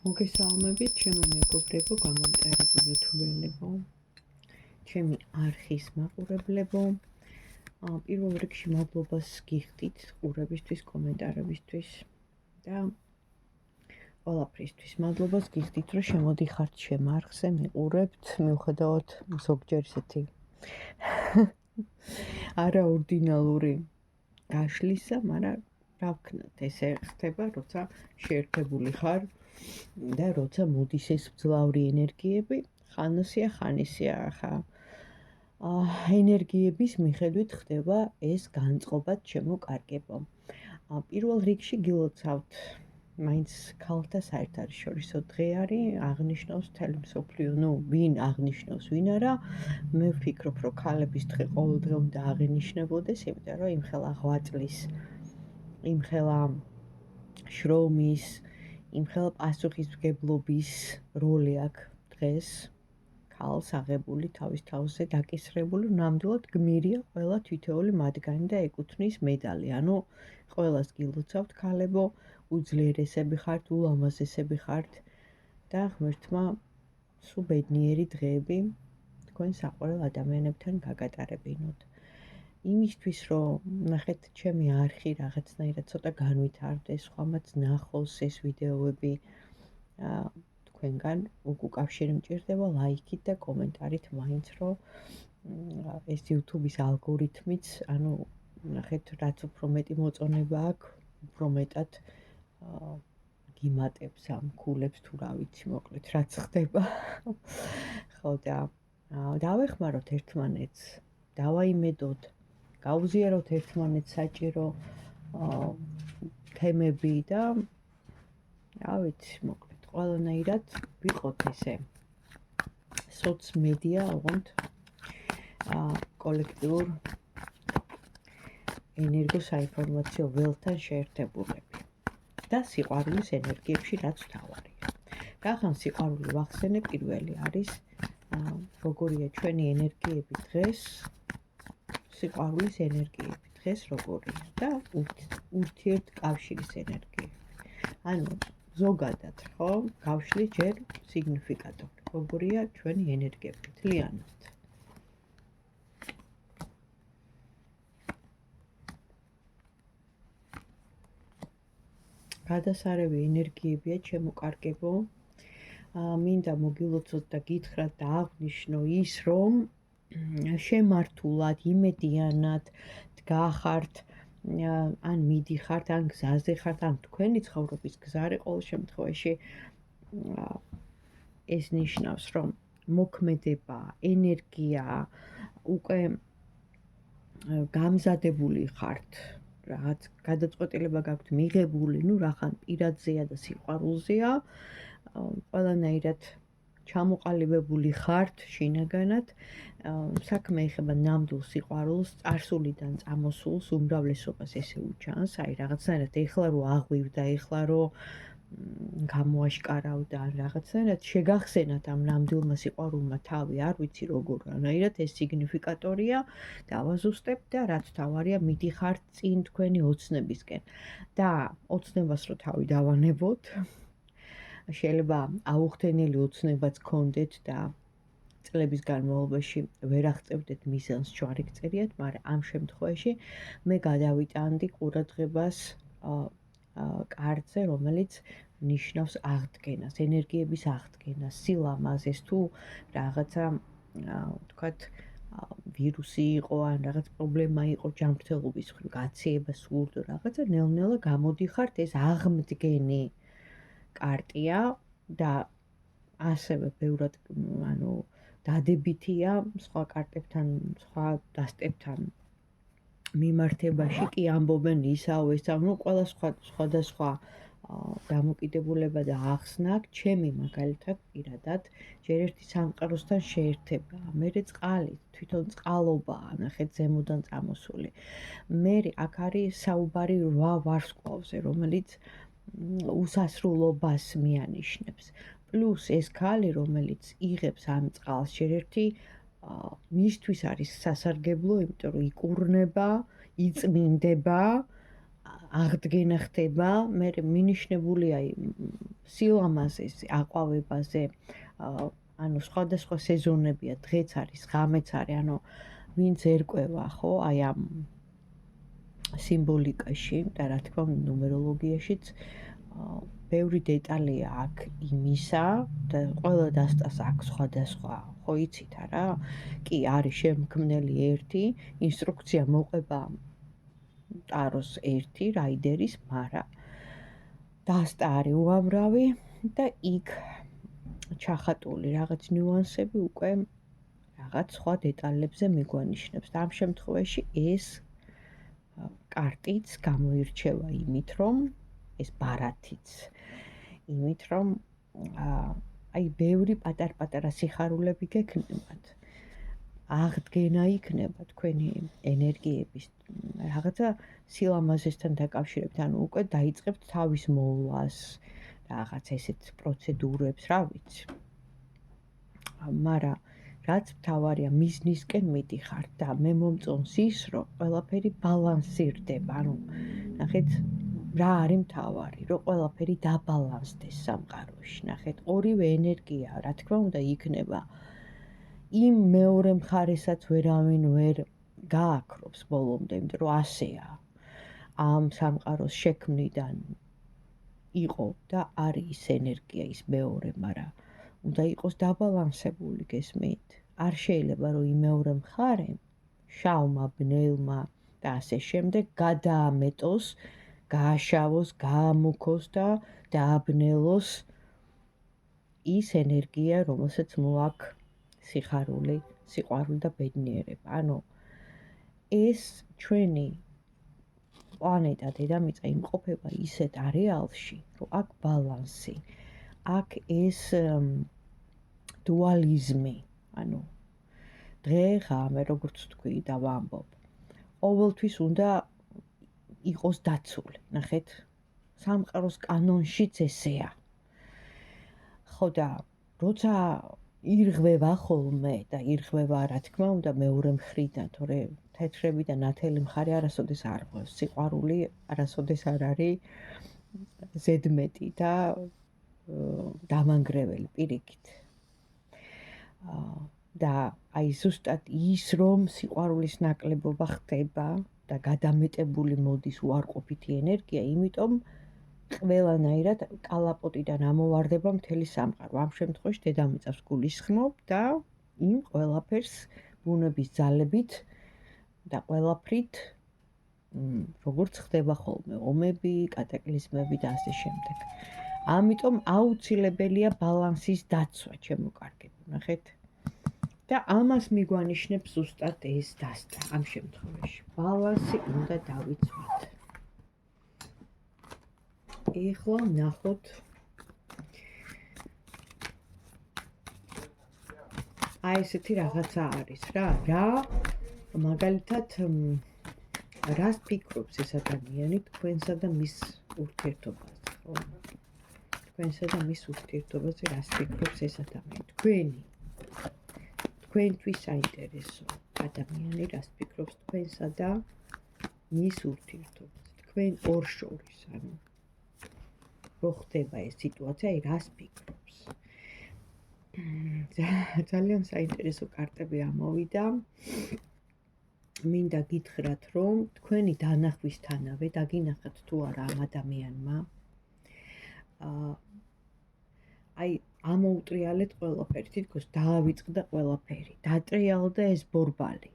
მოგესალმებით, ჩემო მეგობრებო, გამომწერებო იუთუბერებო, ჩემი არხის მაყურებლებო. პირველ რიგში მადლობას გიხდით ყურებისთვის, კომენტარებისთვის და ყველაფრისთვის. მადლობას გიხდით, რომ შემოდიხართ ჩემ არხზე, მიყურებთ, მიუხედავად ზოგჯერ ისეთი არაორდინალური გაშლისა, მაგრამ რა ვქნათ, ესე ხდება, როცა შეერთებული ხარ და როცა მოდის ეს მძლავრი ენერგიები, ხანასია, ხანისია, ხა ენერგიების მიხედვით ხდება ეს განწყობაც შემოკარგებო. პირველ რიგში გილოცავთ მაინც ქალთა საერთაშორისო დღე არის, აღნიშნავს მთელი მსოფლიო, ვინ აღნიშნავს, ვინ არა. მე ვფიქრობ, რომ ქალების დღე ყოველდღე უნდა აღინიშნებოდეს, იმიტომ რომ იმხელა ღვაწლის, იმხელა შრომის, იმხელა პასუხისმგებლობის როლი აქვს დღეს ქალს აღებული თავის თავზე დაკისრებული, ნამდვილად გმირია ყველა თითოეული მათგანი და ეკუთვნის მედალი. ანუ ყველას გილოცავთ ქალებო, უძლიერესები ხართ, ულამაზესები ხართ და ღმერთმა სულ ბედნიერი დღეები თქვენ საყვარელ ადამიანებთან გაგატარებინოთ. იმისთვის, რომ ნახეთ ჩემი არხი რაღაცნაირად ცოტა განვითარდეს, ხომაც ნახოს ეს ვიდეოები, თქვენგან უკავშირი მჭირდება ლაიქით და კომენტარით მაინც, რომ ეს YouTube-ის ალგორითმიც, ანუ ნახეთ, რაც უფრო მეტი მოწონება აქვს, უფრო მეტად გიმატებს ამ ქულებს, თუ რა ვიცი, მოკლედ რაც ხდება. ხო და დავეხმაროთ ერთმანეთს, დავაიმედოთ, გავზიაროთ ერთმანეთს საჭირო თემები და რა ვიცი, მოკლედ ყველანაირად ვიყოთ ესე სოცმედია, ოღონდ კოლექტიურ ენერგოსაინფორმაციო ველთან შეერთებულები და სიყვარულის ენერგიებში რაც მთავარია. რახან სიყვარული ვახსენე, პირველი არის როგორია ჩვენი ენერგიები დღეს, სიყვარულის ენერგიები დღეს როგორია და ურთიერთკავშირის ენერგიები. ანუ ზოგადად, ხო, გავშლით ჯერ სიგნიფიკატორი, როგორია ჩვენი ენერგიები მთლიანად. გადასარევი ენერგიებია შემოკარგებო. მინდა მოგილოცოთ და გითხრათ და აღნიშნო ის, რომ შემართულად, იმედიანად დგახართ, ან მიდიხართ, ან გზაზე ხართ, ან თქვენი ცხოვრების გზარი ყოველ შემთხვევაში ეს ნიშნავს, რომ მოქმედება, ენერგია, უკვე გამზადებული ხართ, რაღაც გადაწყვეტილება გაქვთ მიღებული, რახან პირადზეა და სიყვარულზეა, ყველანაირად ჩამოყალიბებული ხართ შინაგანად, საქმე ეხება ნამდვილ სიყვარულს, წარსულიდან წამოსულს, უმრავლესობას ესე უჩანს, აი რაღაცნაირად ეხლა რო აღვივდა, ეხლა რო გამოაშკარავდა, რაღაცნაირად შეგახსენათ ამ ნამდვილმა სიყვარულმა თავი, არ ვიცი როგორანაირად ეს სიგნიფიკატორია, დავაზუსტებ და რაც თავარია, მიდიხართ წინ თქვენი ოცნებისკენ და ოცნებას რო თავი დავანებოთ, შეიძლება აუხდენელი ოცნებაც გქონდეთ და წლების განმავლობაში ვერ აღწევდეთ მიზანს ჯვარი გწერიათ, მაგრამ ამ შემთხვევაში მე გადავიტანდი ყურადღებას კარტზე, რომელიც ნიშნავს აღდგენას, ენერგიების აღდგენას, სილამაზეს, თუ რაღაცა ვთქვათ ვირუსი იყო, ან რაღაც პრობლემა იყო ჯანმრთელობის მხრივ, გაციება სურდო რაღაცა, ნელ-ნელა გამოდიხართ, ეს აღმდგენი კარტია და ასევე ბევრად დადებითია სხვა კარტებთან, სხვა დასტებთან მიმართებაში კი ამბობენ ისაო, ყველა სხვადასხვა დამოკიდებულება და ახსნა აქვს. ჩემი მაგალითად პირადად ჯერ ერთი სამყაროსთან შეერთება, მერე წყალი, თვითონ წყალობაა, ნახეთ ზემოდან წამოსული. მერე აქ არის საუბარი 8 ვარსკვლავზე, რომელიც უსასრულობას მიანიშნებს. პლუს ეს ქალი, რომელიც იღებს ამ წყალს, ჯერ ერთი მისთვის არის სასარგებლო, იმიტომ რომ იკურნება, იწმინდება, აღდგენა ხდება, მე მინიშნებულია სილამაზეს აყვავებაზე, ანუ სხვადასხვა სეზონებია, დღეც არის, ღამეც არის, ანუ ვინც ერკვევა, ხო, აი ამ სიმბოლიკაში და რა თქმა უნდა ნუმეროლოგიაშიც ბევრი დეტალია აქ იმისა და ყველა დასტას აქ სხვადასხვა, ხო იცით არა? კი, არის შემქმნელი ერთი, ინსტრუქცია მოყვება ტაროს ერთი რაიდერის, მაგრამ დასტა არის უამრავი და იქ ჩახატული რაღაც ნიუანსები უკვე რაღაც სხვა დეტალებზე მიგვანიშნებს და ამ შემთხვევაში ეს კარტიც გამოირჩევა იმით, რომ ეს ბარათიც იმით, რომ აი ბევრი პატარ-პატარა სიხარულები გექნებათ. აღდგენა იქნება თქვენი ენერგიების რაღაცა სილამაზესთან დაკავშირებით, ანუ უკვე დაიწყებთ თავის მოვლას, რაღაც ესეთ პროცედურებს, რა ვიცი. მაგრამ რაც მთავარია, მიზნისკენ მიდიხართ და მე მომწონს ის, რომ ყველაფერი ბალანსირდება, ანუ ნახეთ რა არის მთავარი, რომ ყველაფერი დაბალანსდეს სამყაროში, ნახეთ, ორივე ენერგია, რა თქმა უნდა, იქნება იმ მეორე მხარესაც ვერავინ ვერ გააქრობს ბოლომდე, იმიტომ რომ ასეა. ამ სამყაროს შექმნიდან იყო და არის ენერგია ის მეორე, მაგრამ უნდა იყოს დაბალანსებული, გესმით? არ შეიძლება რომ იმ მეორე მხარემ შავმა, ბნელმა და ასე შემდეგ გადაამეტოს, გააშავოს, გაამუქოს და დააბნელოს ის ენერგია, რომელსაც მოაქვს სიხარული, სიყვარული და ბედნიერება. ანუ ეს ჩვენი პლანეტა დედამიწა იმყოფება ისეთ არეალში, რომ აქ ბალანსი, აქ ეს დუალიზმი, ანუ დღე ღამე, როგორც თქვი და ვამბობ, ყოველთვის უნდა იყოს დაცული, ნახეთ, სამყაროს კანონშიც ესეა. ხო და როცა ირღვევა ხოლმე და ირღვევა, რა თქმა უნდა, მეორე მხრიდან, თორე თეთრები და ნათელი მხარე არასოდეს არ ღვევს, სიყვარული არასოდეს არ არის ზედმეტი და დამანგრეველი პირიქით. და აი ზუსტად ის, რომ სიყვარულის ნაკლებობა ხდება და გადამეტებული მოდის უარყოფითი ენერგია, იმიტომ ყველანაირად კალაპოტიდან ამოვარდება მთელი სამყარო. ამ შემთხვევაში დედამიწას გულისხმობ და იმ ყველაფერს ბუნების ძალებით და ყველაფრით, როგორც ხდება ხოლმე, ომები, კატაკლიზმები და ასე შემდეგ. ამიტომ აუცილებელია ბალანსის დაცვა, ჩემო კარგებო, ნახეთ. და ამას მიგვანიშნებს ზუსტად ეს დასტა ამ შემთხვევაში. ბალანსი უნდა დავიცვათ. ეხლა ნახოთ აი ესეთი რაღაცა არის რა მაგალითად რას ფიქრობს ეს ადამიანი თქვენსა და მის ურთიერთობაზე, ხო? თქვენსა და მის ურთიერთობაზე რას ფიქრობს ეს ადამიანი? თქვენთვის საინტერესო ადამიანი რას ფიქრობს თქვენსა და მის ურთიერთობაზე? თქვენ ორ შორის, ანუ რო ხდება ეს სიტუაცია, რას ფიქრობს? ძალიან საინტერესო კარტები ამოვიდა. მინდა გითხრათ, რომ თქვენი დანახვისთანავე დაგინახათ თუ არა ამ ადამიანმა. აი ამოუტრიალეთ ყველაფერი, თითქოს დაავიწყდა ყველაფერი, დატრიალდა ეს ბორბალი.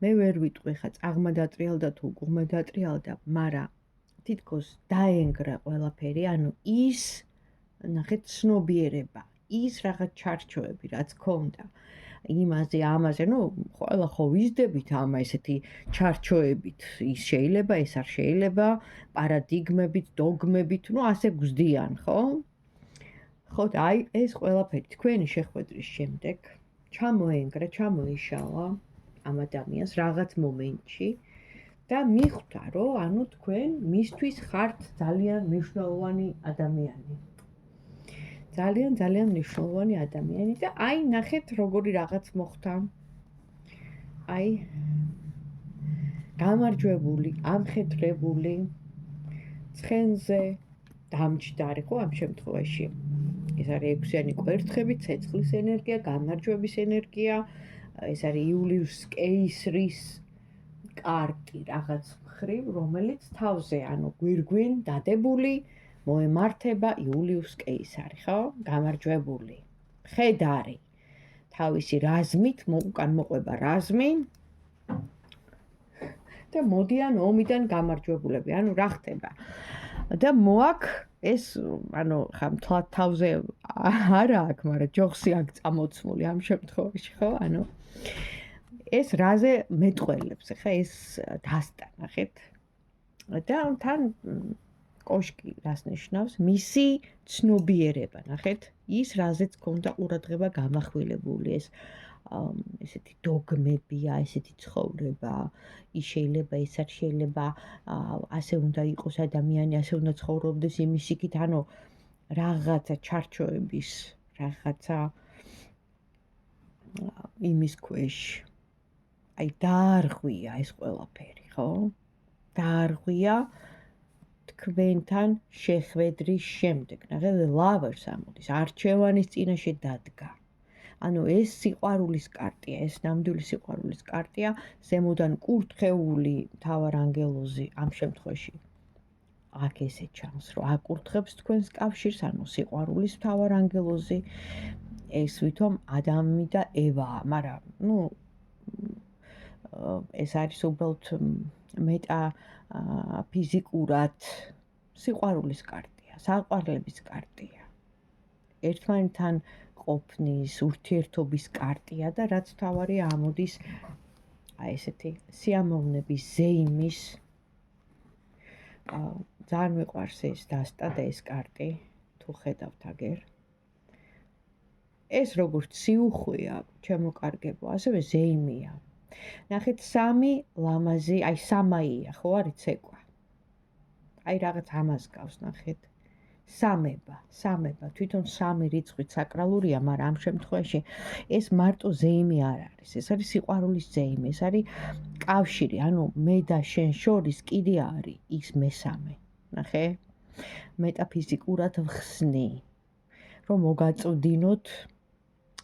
მე ვერ ვიტყვი ხა წაღმა დატრიალდა თუ გუღმა დატრიალდა, მაგრამ თითქოს დაენგრა ყველაფერი, ანუ ის, ნახეთ, ცნობიერება, ის რაღაც ჩარჩოები, რაც ქონდა იმაზე, ამაზე, ნუ ყველა ხო ვიზდებით ამ ესეთი ჩარჩოებით, ის შეიძლება, ეს არ შეიძლება, პარადიგმებით, დოგმებით, ნუ ასე გვზდიან, ხო? ხო და აი ეს ყველაფერი თქვენი შეხვედრის შემდეგ ჩამოენგრა, ჩამოიშალა ამ ადამიანს რაღაც მომენტში და მიხვდა, რომ ანუ თქვენ მისთვის ხართ ძალიან მნიშვნელოვანი ადამიანი. ძალიან მნიშვნელოვანი ადამიანი და აი ნახეთ როგორი რაღაც მოხდა. აი გამარჯვებული, ამხედრებული, ცხენზე, დამჯდარი ხო ამ შემთხვევაში. ეს არის 6-იანი კვერთხები, ცეცხლის ენერგია, გამარჯვების ენერგია, ეს არის იულიუს კეისრის კარტი რაღაც მხრივ, რომელიც თავზე, ანუ გვირგვინ დადებული მოემართება იულიუს კეისარი, ხო? გამარჯვებული. მხედარი. თავისი რაზმით, უკან მოყვება რაზმი და მოდიან ომიდან გამარჯვებულები. ანუ რა ხდება? და მოაქ ეს, ანუ ხა მთლად თავზე არა აქ, მაგრამ ჯოხსი აქ წამოცმული ამ შემთხვევაში, ხო? ანუ ეს რაზე მეტყველებს, ხა ეს დასტა, ნახეთ. და თან კოშკი რას ნიშნავს? მისი ცნობიერება, ნახეთ. ის რაზეც ქონდა ყურადღება გამახვილებული, ეს ესეთი დოგმებია, ესეთი ცხოვრება, ის შეიძლება, ეს არ შეიძლება, ასე უნდა იყოს ადამიანი, ასე უნდა ცხოვრობდეს იმის იქით, ანუ რაღაცა ჩარჩოების, რაღაცა იმის ქვეშ. აი დაარღვია ეს ყველაფერი, ხო? დაარღვია თქვენთან შეხვედრის შემდეგ. ნახეთ, ლავერს ამოდის, არჩევანის წინაშე დადგა. ანუ ეს სიყვარულის კარტია, ეს ნამდვილი სიყვარულის კარტია, ზემოდან კურთხეული მთავარანგელოზი ამ შემთხვევაში. აქ ესე ჩანს, რომ აკურთხებს თქვენს კავშირს, ანუ სიყვარულის მთავარანგელოზი, ეს ვითომ ადამი და ევაა, მაგრამ ეს არის უბრალოდ მეტაფიზიკურად სიყვარულის კარტია, საყვარლების კარტია. ერთმანეთთან ყოფნის, ურთიერთობის კარტია და რაც თავარია ამოდის აი ესეთი სიამოვნების ზეიმის. ძალიან მიყვარს ეს დასტა და ეს კარტი, თუ ხედავთ აგერ. ეს როგორც სიუხვია, ჩემო კარგებო, ასევე ზეიმია. ნახეთ, 3 ლამაზი, აი სამაია, ხო არის ცეკვა. აი რაღაც ამას გავს, ნახეთ. სამება, თვითონ 3 რიცხვით საკრალურია, მაგრამ ამ შემთხვევაში ეს მარტო ზეიმი არ არის. ეს არის სიყვარულის ზეიმი, ეს არის კავშირი, ანუ მე და შენ შორის კიდე არის ის მესამე. ნახე? მეტაფიზიკურად ვხსნი, რომ მოგაწვდინოთ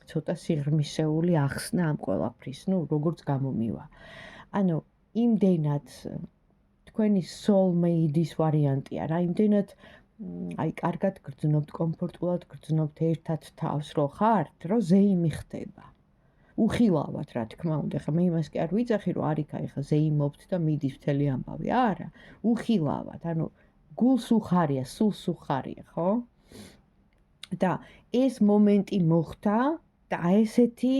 ცოტა სიღრმისეული ახსნა ამ ყველაფრის, როგორც გამომივა. ანუ იმდენად თქვენი soulmate-ის ვარიანტია რა, იმდენად აი კარგად გრძნობთ, კომფორტულად გრძნობთ ერთად თავს, რო ხართ, რომ ზეიმი ხდება. უხილავად, რა თქმა უნდა, ხა მე იმას კი არ ვიძახი, რომ არიქა ეხა ზეიმობთ და მიდის მთელი ამბავი. არა, უხილავად, ანუ გულს უხარია, სულს უხარია, ხო? და ეს მომენტი მოხდა და აი ესეთი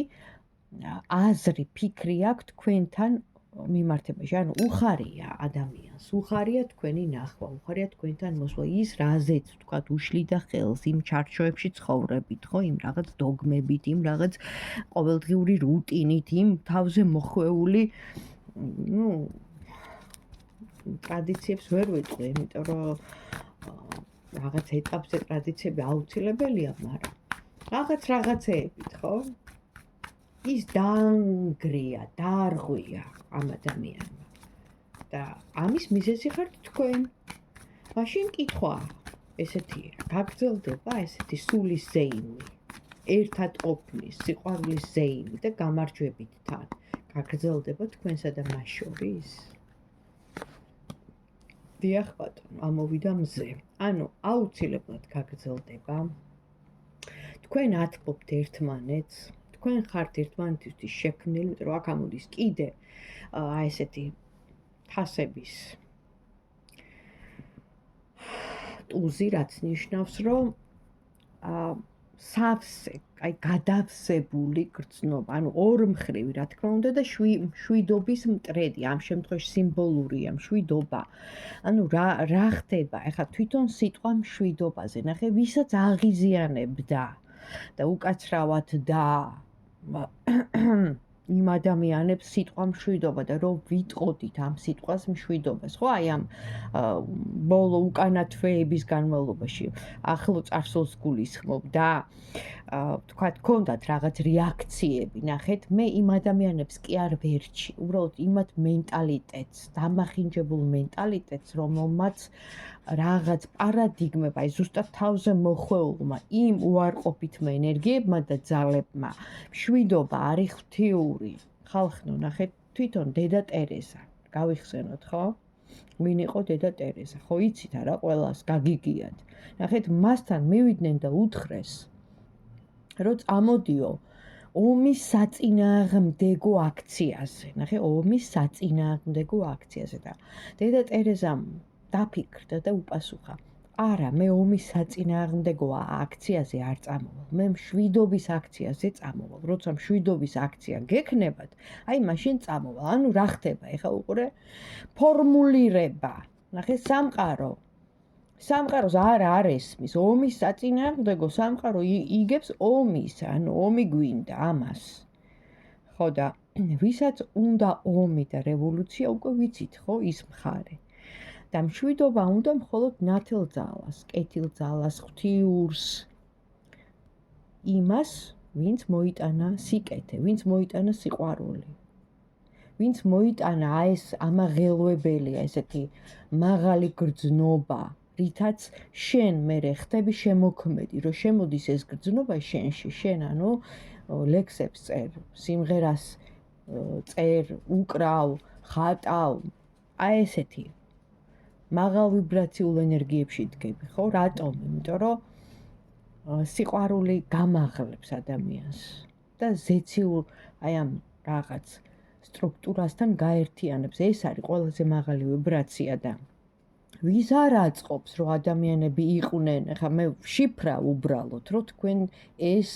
აზრი, ფიქრი აქვს თქვენთან მიმართებაში, ანუ უხარია ადამიანს, უხარია თქვენი ნახვა, უხარია თქვენთან მოსვლა, ის რაზეც თქვათ უშლიდა ხელს იმ ჩარჩოებში ცხოვრებით, ხო, იმ რაღაც დოგმებით, იმ რაღაც ყოველდღიური რუტინით, იმ თავზე მოხვეული, ტრადიციებს ვერ ვიტყვი, იმიტომ რომ რაღაც ეტაპზე ტრადიციები აუცილებელია, მაგრამ რაღაცეებით, ხო? ის დაანგრია, დაარღვია ამ ადამიანმა. და ამის მიზეზი ხართ თქვენ. მაშინ კითხვა ესეთია, გაგრძელდება ესეთი სულის ზეიმი, ერთად ყოფნის, სიყვარულის ზეიმი და გამარჯვებით თან. გაგრძელდება თქვენსა და მას შორის? დიახ ბატონო, ამოვიდა მზე. ანუ აუცილებლად გაგრძელდება. თქვენ ათბობთ ერთმანეთს, თქვენ ხართ ერთმანეთისთვის შექმნილი, იმიტომ რომ აქ ამოდის კიდე აი ესეთი თასების ტუზი, რაც ნიშნავს, რომ სავსე, აი გადავსებული გრძნობა, ანუ ორმხრივი, რა თქმა უნდა, და შვიდობის მტრედი, ამ შემთხვევაში სიმბოლურია მშვიდობა. ანუ რა ხდება? ეხლა თვითონ სიტყვა მშვიდობაზე, ნახე, ვისაც აღიზიანებდა და უკაცრავად და იმ ადამიანებს სიტყვა მშვიდობა და რომ ვიტყოდით ამ სიტყვას მშვიდობას, ხო? აი ამ ბოლო უკანა თვეების განმავლობაში ახლო წარსულს გულისხმობ და თქვა გქონდათ რაღაც რეაქციები, ნახეთ, მე იმ ადამიანებს კი არ ვერჩი, უბრალოდ იმათ მენტალიტეტს, დამახინჯებულ მენტალიტეტს, რომელმაც რაღაც პარადიგმება, ზუსტად თავზე მოხვეულმა იმ უარყოფითმა ენერგიებმა და ძალებმა. მშვიდობა არის ღვთიური. ხალხნო, ნახეთ, თვითონ დედა ტერეზა. გავიხსენოთ, ხო? ვინ იყო დედა ტერეზა? ხო იცით არა ყველას გაგიგიათ. ნახეთ, მასთან მივიდნენ და უთხრეს, რომ წამოდიო ომის საწინააღმდეგო აქციაზე. ნახე, ომის საწინააღმდეგო აქციაზე და დედა ტერეზამ დაფიქრდა და უპასუხა: არა, მე ომის საწინააღმდეგო აქციაზე არ წამოვალ. მე მშვიდობის აქციაზე წამოვალ. როცა მშვიდობის აქცია გექნებათ, აი მაშინ წამოვალ. ანუ რა ხდება? ეხლა უყურე, ფორმულირება. ნახე, სამყაროს არ ესმის ომის საწინააღმდეგო, სამყარო იგებს ომის, ანუ ომი გვინდა ამას. ხო და ვისაც უნდა ომი და რევოლუცია, უკვე ვიცით, ხო, ის მხარე. და მშვიდობა უნდა მხოლოდ ნათელ ძალას, კეთილ ძალას, ღვთიურს, იმას, ვინც მოიტანა სიკეთე, ვინც მოიტანა სიყვარული, ვინც მოიტანა ეს ამაღელვებელია, ესეთი მაღალი გრძნობა, რითაც შენ მერე ხდები შემოქმედი, რომ შემოდის ეს გრძნობა შენში, შენ ანუ ლექსებს წერ, სიმღერას წერ, უკრავ, ხატავ, აი ესეთი მაღალ ვიბრაციულ ენერგიებში დგები, ხო? რატომ? იმიტომ რომ სიყვარული გამაღლებს ადამიანს და ზეციურ აი ამ რაღაც სტრუქტურასთან გაერთიანებს. ეს არის ყველაზე მაღალი ვიბრაცია და ვის არ აწყობს, რომ ადამიანები იყვნენ, ხა მე ვშიფრა უბრალოდ, რომ თქვენ ეს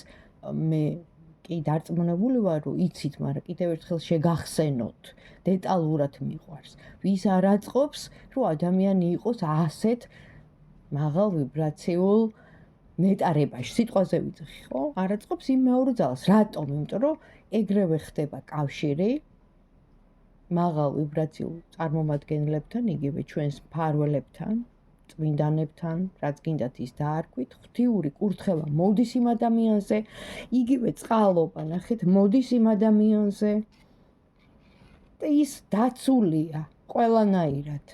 მე კი დარწმუნებული ვარ, რომ იცით, მაგრამ კიდევ ერთხელ შეგახსენოთ, დეტალურად მიყვარს. ვის არ აწყობს, რომ ადამიანი იყოს ასეთ მაღალ ვიბრაციულ ნეტარებაში, სიტყვაზე ვიძახი, ხო? არ აწყობს იმ მეორე ძალას. რატომ? იმიტომ რომ ეგრევე ხდება კავშირი მაღალ ვიბრაციულ წარმომადგენლებთან, იგივე ჩვენს მფარველებთან, წმინდანებთან, რაც გინდათ ის დაარქვით, ღვთიური კურთხევა მოდის იმ ადამიანზე, იგივე წყალობა, ნახეთ, მოდის იმ ადამიანზე და ის დაცულია ყველანაირად.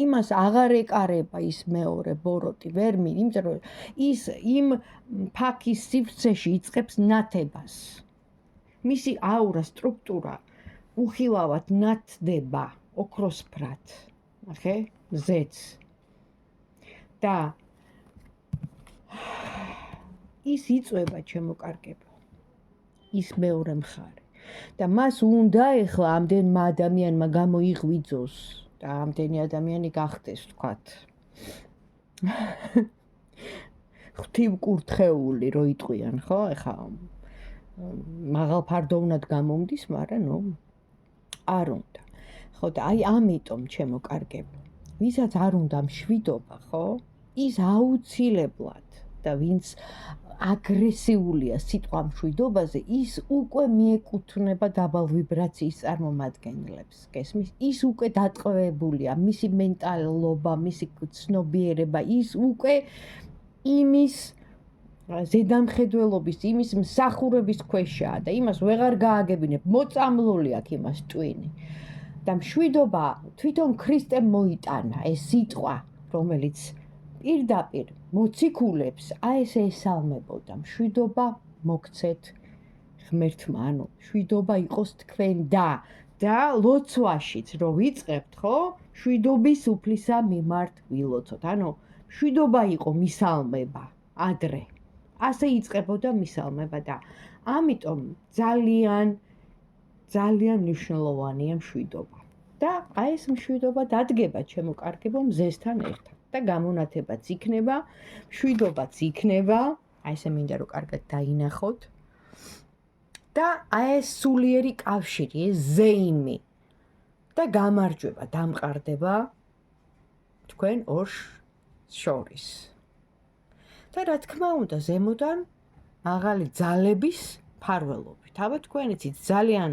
იმას აღარ ეკარება ის მეორე ბოროტი, ვერ მინდა, იმიტომ რომ ის იმ ფაქის სივრცეში იწყებს ნათებას. მისი აურა, სტრუქტურა უხილავად ნათდება ოქროსფრად. ნახე, ზეც. და ის იწვება ჩემოკარგებო. ის მეორე მხარე. და მას უნდა ეხლა ამდენმა ადამიანმა გამოიღვიძოს და ამდენი ადამიანი გახდეს, ვთქვათ. ღვთივკურთხეული რო იტყვიან, ხო? ეხლა მაღალფარდოვნად გამომდის, მაგრამ ნუ არ უნდა. ხო და აი ამიტომ ჩემოკარგებო. ვისაც არ უნდა მშვიდობა, ხო? ის აუცილებლად და ვინც აგრესიულია სიტყვა მშვიდობაზე, ის უკვე მიეკუთვნება დაბალ ვიბრაციის წარმომადგენლებს. გესმის? ის უკვე დატყვევებულია, მისი მენტალობა, მისი ცნობიერება, ის უკვე იმის ზედამხედველობის, იმის მსახურების ქვეშაა და იმას ვეღარ გააგებინებ, მოწამლული აქვს იმას ტვინი. და მშვიდობა თვითონ ქრისტემ მოიტანა ეს სიტყვა, რომელიც პირდაპირ მოციქულებს აი ეს ესალმებოდა. მშვიდობა მოგცეთ ღმერთმა, ანუ მშვიდობა იყოს თქვენ და ლოცვაშიც რო ვიწყებთ, ხო? მშვიდობის უფლისა მიმართ ვილოცოთ. ანუ მშვიდობა იყო მისალმება ადრე. ასე იწყებოდა მისალმება და ამიტომ ძალიან მნიშვნელოვანია მშვიდობა. და აი ეს მშვიდობა დადგება ჩემოკარგებო მზესთან ერთად. და გამონათებაც იქნება, მშვიდობაც იქნება, აი ესე მინდა რომ კარგად დაინახოთ. და აი ეს სულიერი კავშირი, ეს ზეიმი და გამარჯვება დამყარდება თქვენ ორს შორის. და რა თქმა უნდა, ზემოდან მაღალი ძალების მფარველობით. აბა თქვენ იცით, ძალიან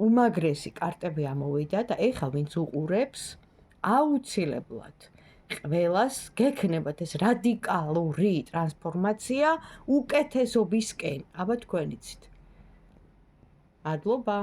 უმაგრესი კარტები ამოვიდა და ეხლა ვინც უყურებს, აუცილებლად ყველას გექნებათ ეს რადიკალური ტრანსფორმაცია უკეთესობისკენ. აბა თქვენ იცით. მადლობა.